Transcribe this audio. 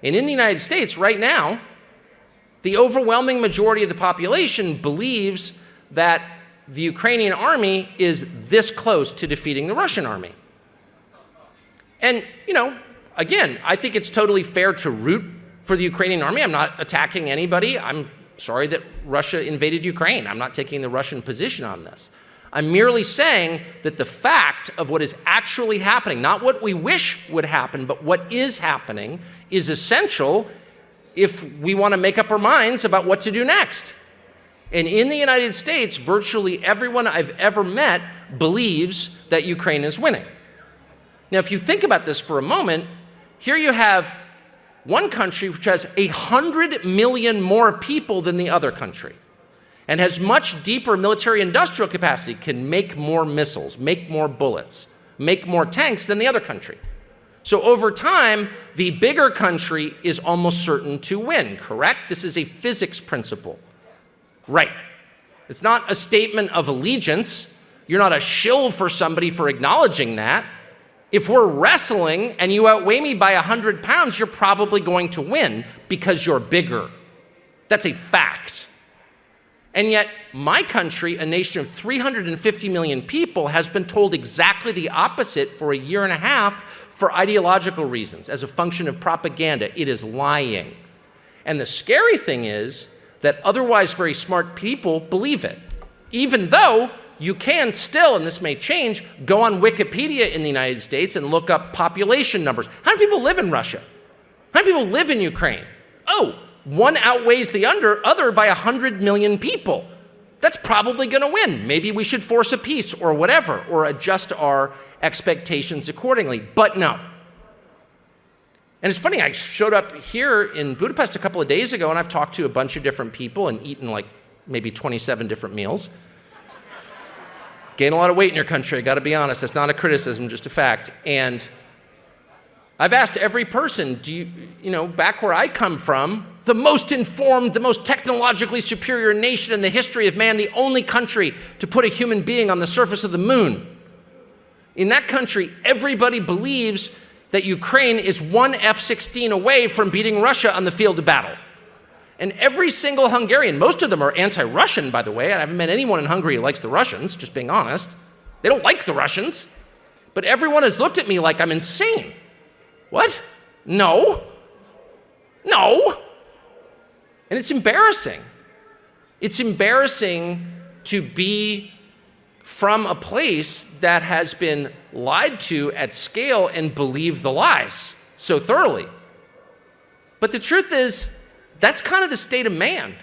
And in the United States right now, the overwhelming majority of the population believes that the Ukrainian army is this close to defeating the Russian army. And, again, I think it's totally fair to root for the Ukrainian army. I'm not attacking anybody. I'm sorry that Russia invaded Ukraine. I'm not taking the Russian position on this. I'm merely saying that the fact of what is actually happening, not what we wish would happen, but what is happening, is essential if we want to make up our minds about what to do next. And in the United States, virtually everyone I've ever met believes that Ukraine is winning. Now, if you think about this for a moment, here you have one country which has 100 million more people than the other country and has much deeper military industrial capacity, can make more missiles, make more bullets, make more tanks than the other country. So over time, the bigger country is almost certain to win, correct? This is a physics principle. Right. It's not a statement of allegiance. You're not a shill for somebody for acknowledging that. If we're wrestling and you outweigh me by 100 pounds, you're probably going to win because you're bigger. That's a fact. And yet, my country, a nation of 350 million people, has been told exactly the opposite for a year and a half for ideological reasons, as a function of propaganda. It is lying. And the scary thing is that otherwise very smart people believe it, even though you can still, and this may change, go on Wikipedia in the United States and look up population numbers. How many people live in Russia? How many people live in Ukraine? Oh, one outweighs the other by 100 million people. That's probably going to win. Maybe we should force a peace or whatever, or adjust our expectations accordingly. But no. And it's funny, I showed up here in Budapest a couple of days ago, and I've talked to a bunch of different people and eaten like maybe 27 different meals. Gain a lot of weight in your country, I gotta be honest. That's not a criticism, just a fact. And I've asked every person, back where I come from, the most informed, the most technologically superior nation in the history of man, the only country to put a human being on the surface of the moon. In that country, everybody believes that Ukraine is one F-16 away from beating Russia on the field of battle. And every single Hungarian, most of them are anti-Russian, by the way. I haven't met anyone in Hungary who likes the Russians, just being honest. They don't like the Russians. But everyone has looked at me like I'm insane. What? No. No. And it's embarrassing. It's embarrassing to be from a place that has been lied to at scale and believe the lies so thoroughly. But the truth is, that's kind of the state of man.